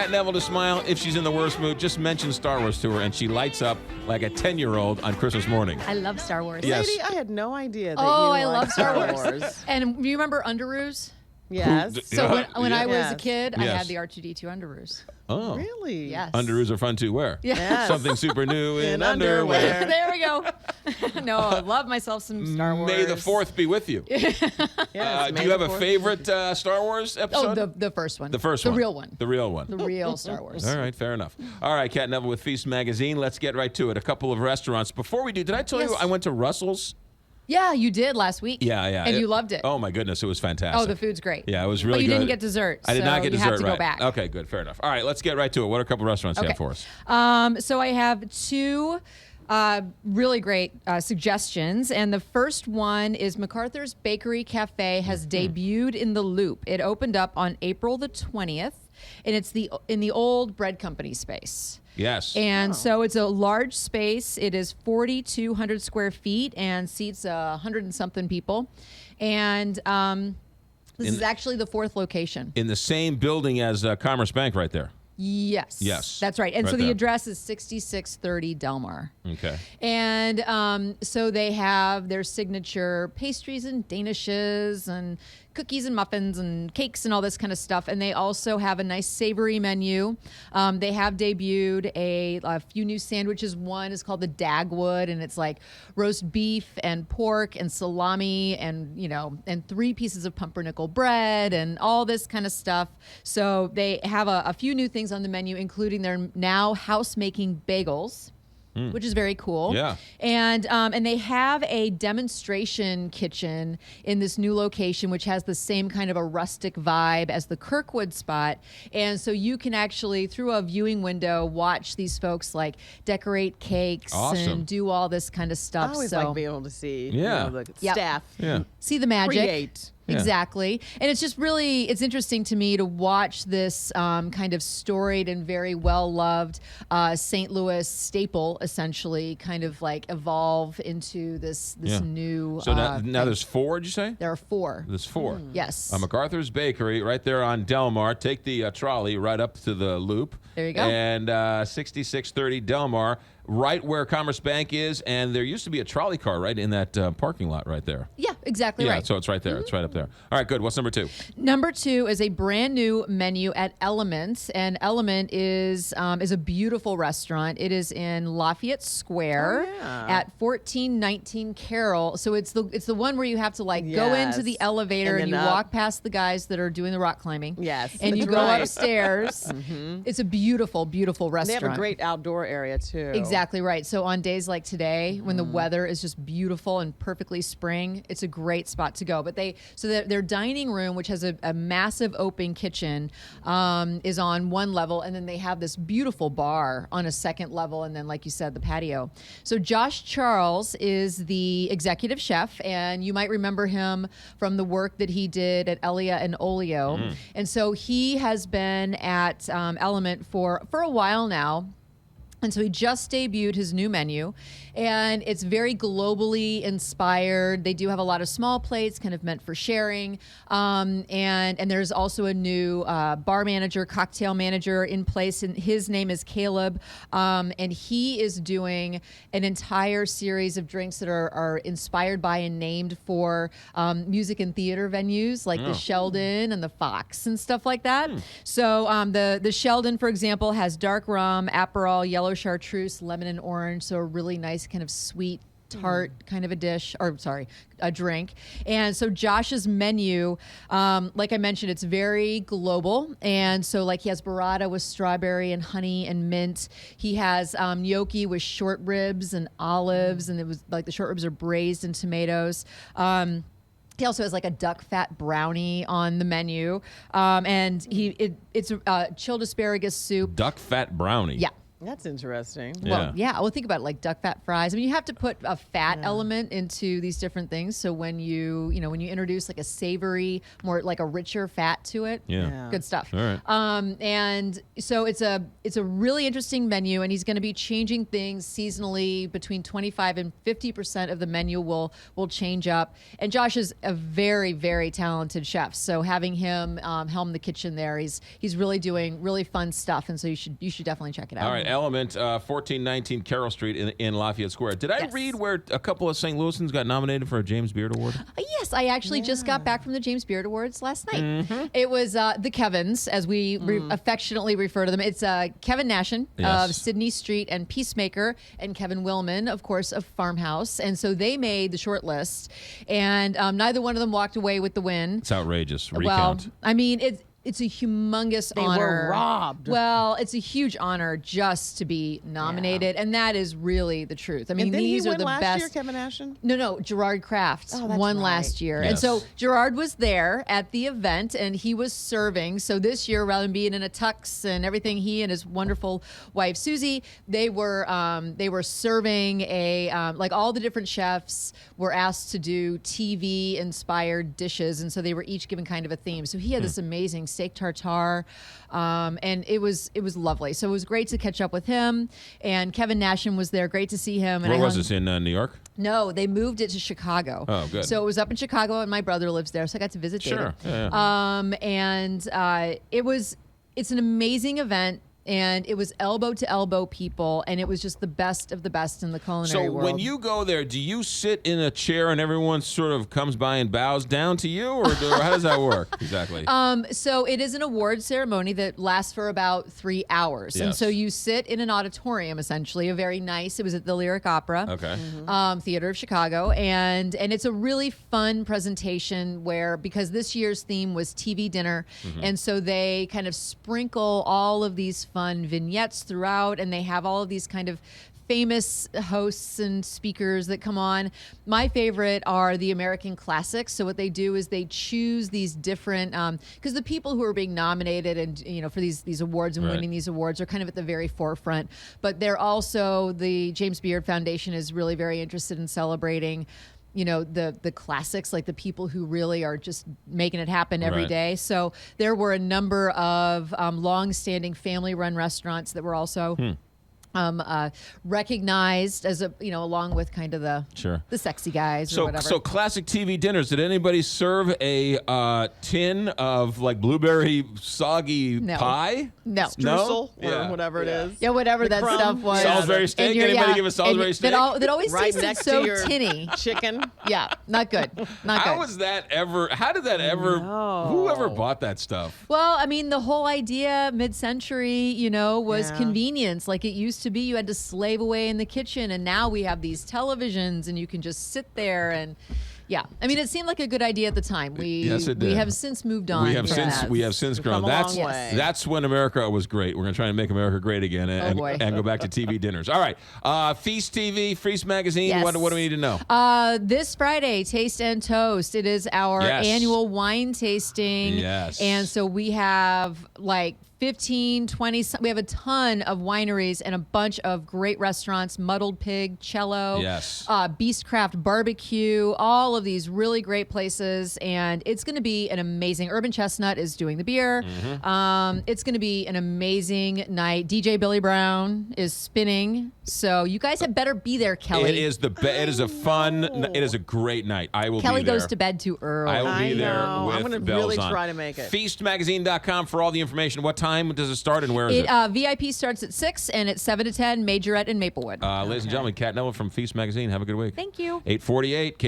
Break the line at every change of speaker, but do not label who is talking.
At Neville to smile. If she's in the worst mood, just mention Star Wars to her, and she lights up like a 10-year-old on Christmas morning.
I love Star Wars.
Yes.
Lady, I had no idea that
I
you
love
liked
Star Wars. And do you remember Underoos?
Yes.
So when I was a
Yes.
kid, I
Yes.
had the R2-D2 Underoos.
Oh.
Really?
Yes.
Underoos are fun to wear.
Yes.
Something super new in
In
underwear.
underwear.
There we go. No, I love myself some Star Wars.
May the 4th be with you.
Yes,
Do
May
you have
the
a
4th.
favorite Star Wars episode?
Oh, the first one.
The first
the
one.
The real one.
The real one.
The real Star Wars.
All right, fair enough. All right, Cat Neville with Feast Magazine. Let's get right to it. A couple of restaurants. Before we do, did I tell you
Yes.
I went to Russell's?
Yeah, you did last week.
Yeah.
And you loved it.
Oh, my goodness. It was fantastic.
Oh, the food's great.
Yeah, it was really
But you
good.
didn't get dessert.
I did
so
not get
you
dessert,
have to
right.
go back.
Okay, good. Fair enough. All right, let's get right to it. What are a couple restaurants you have for us?
So I have two really great suggestions. And the first one is MacArthur's Bakery Cafe has debuted in the Loop. It opened up on April the 20th, and it's in the old bread company space.
Yes.
And so it's a large space. It is 4,200 square feet and seats 100 and something people. And this is actually the fourth location.
In the same building as Commerce Bank right there.
Yes.
Yes.
That's right. And
Right
so the
there.
address is 6630 Delmar.
Okay.
And so they have their signature pastries and danishes and cookies and muffins and cakes and all this kind of stuff. And they also have a nice savory menu. They have debuted a few new sandwiches. One is called the Dagwood, and it's like roast beef and pork and salami and, and 3 pieces of pumpernickel bread and all this kind of stuff. So they have a few new things on the menu, including their now house-making bagels. Which is very cool.
Yeah.
And they have a demonstration kitchen in this new location, which has the same kind of a rustic vibe as the Kirkwood spot. And so you can actually, through a viewing window, watch these folks like decorate cakes
Awesome.
and do all this kind of
I
stuff.
always
so
like being able to see
Yeah.
the
Yep.
staff
Yeah.
see the magic.
create.
Yeah.
Exactly. And it's just really, it's interesting to me to watch this kind of storied and very well-loved St. Louis staple essentially kind of like evolve into this
Yeah.
new
So now
thing.
there's 4, did you say?
There are 4.
There's 4.
Yes.
MacArthur's Bakery right there on Delmar. Take the trolley right up to the Loop.
There you go.
And 6630 Delmar, right where Commerce Bank is. And there used to be a trolley car right in that parking lot right there.
Yeah, exactly
Yeah,
right.
so it's right there. It's right up there. All right, good. What's number 2?
Number 2 is a brand new menu at Element, and Element is a beautiful restaurant. It is in Lafayette Square at 1419 Carroll. So it's the one where you have to like go into the
Yes.
elevator and
And
you
then up.
walk past the guys that are doing the rock climbing.
Yes,
and you
that's
go
right.
upstairs. It's a beautiful, beautiful
And they
restaurant.
have a great outdoor area too.
Exactly right. So on days like today, when the weather is just beautiful and perfectly spring, it's a great spot to go. But their dining room, which has a massive open kitchen, is on one level, and then they have this beautiful bar on a second level, and then, like you said, the patio. So Josh Charles is the executive chef, and you might remember him from the work that he did at Elia and Olio. And so he has been at Element for a while now. And so he just debuted his new menu, and it's very globally inspired. They do have a lot of small plates, kind of meant for sharing. And there's also a new bar manager, cocktail manager in place, and his name is Caleb. And he is doing an entire series of drinks that are inspired by and named for music and theater venues like the Sheldon and the Fox and stuff like that. So the Sheldon, for example, has dark rum, Aperol, yellow chartreuse, lemon and orange. So a really nice kind of sweet tart kind of a dish, or sorry, a drink. And so Josh's menu, like I mentioned, it's very global. And so like he has burrata with strawberry and honey and mint. He has gnocchi with short ribs and olives, and it was like the short ribs are braised in tomatoes. He also has like a duck fat brownie on the menu. And it's chilled asparagus soup.
Duck fat brownie.
Yeah.
That's interesting.
Well, yeah. Well, think about it, like duck fat fries. I mean, you have to put a fat element into these different things. So when when you introduce like a savory, more like a richer fat to it,
Yeah.
good stuff.
All right.
And so it's a really interesting menu, and he's going to be changing things seasonally. Between 25 and 50% of the menu will change up. And Josh is a very, very talented chef. So having him helm the kitchen there, he's really doing really fun stuff. And so you should definitely check it out.
All right, Element, 1419 Carroll Street in Lafayette Square. Did I read where a couple of St. Louisans got nominated for a James Beard Award?
Yes, I actually just got back from the James Beard Awards last night.
Mm-hmm.
It was the Kevins, as we affectionately refer to them. It's Kevin Nashin of Sydney Street and Peacemaker, and Kevin Willman, of course, of Farmhouse. And so they made the short list, and neither one of them walked away with the win.
It's outrageous. Recount.
Well, I mean, it's a humongous honor.
They were robbed.
Well, it's a huge honor just to be nominated, and that is really the truth. I mean,
And didn't
these
he
are
win
the
last
best.
year, Kevin Ashen?
No, Gerard Kraft
that's
won
right.
last year. And
Yes.
so Gerard was there at the event, and he was serving. So this year, rather than being in a tux and everything, he and his wonderful wife, Susie, they were serving like all the different chefs were asked to do TV-inspired dishes, and so they were each given kind of a theme. So he had this amazing steak tartare, and it was lovely. So it was great to catch up with him, and Kevin Nashin was there. Great to see him. And
Where was this, in New York?
No, they moved it to Chicago.
Oh, good.
So it was up in Chicago, and my brother lives there, so I got to visit David.
Sure. Yeah.
It's an amazing event. And it was elbow to elbow people, and it was just the best of the best in the culinary world.
So when you go there, do you sit in a chair and everyone sort of comes by and bows down to you, or how does that work exactly?
So it is an award ceremony that lasts for about 3 hours. And
Yes.
so you sit in an auditorium, essentially, it was at the Lyric Opera.
Okay.
Theater of Chicago, and it's a really fun presentation because this year's theme was TV dinner, and so they kind of sprinkle all of these fun vignettes throughout, and they have all of these kind of famous hosts and speakers that come on. My favorite are the American classics. So what they do is they choose these different, because the people who are being nominated and for these awards and winning these awards are kind of at the very forefront. But they're also, the James Beard Foundation is really very interested in celebrating the classics, like the people who really are just making it happen every day. So there were a number of long-standing family-run restaurants that were also recognized as along with kind of the sexy guys or whatever.
So classic TV dinners. Did anybody serve a tin of like blueberry soggy pie?
No.
Streusel or whatever it is.
Yeah, whatever that
crumb.
stuff was.
Salisbury steak? Anybody give a Salisbury steak?
That always
Right
tasted
next
so
to your
tinny.
Chicken.
Yeah, not good. Not
How
good.
was that ever? How did that ever? Whoever bought that stuff?
Well, I mean, the whole idea mid-century, was convenience. Like it used to be, you had to slave away in the kitchen, and now we have these televisions, and you can just sit there and. Yeah, I mean, it seemed like a good idea at the time.
Yes, it did.
We have since moved on.
We have since grown.
come a long way.
That's when America was great. We're going to try and make America great again and go back to TV dinners. All right, Feast TV, Feast Magazine.
Yes.
What do we need to know?
This Friday, Taste and Toast. It is our annual wine tasting.
Yes.
And so we have like 15, 20, we have a ton of wineries and a bunch of great restaurants, Muddled Pig, Cello, Beastcraft Barbecue, all of these really great places. And it's going to be an amazing, Urban Chestnut is doing the beer. It's going to be an amazing night. DJ Billy Brown is spinning. So you guys had better be there, Kelly.
It is it is a great night. I will
Kelly
be there.
goes to bed too early.
I will be there with
I'm going to
bells
really
on.
try to make it.
Feastmagazine.com for all the information. What time does it start and where is it?
VIP starts at 6 and it's 7 to 10, Majorette and Maplewood.
Ladies and gentlemen, Kat Neville from Feast Magazine. Have a good week.
Thank you.
848.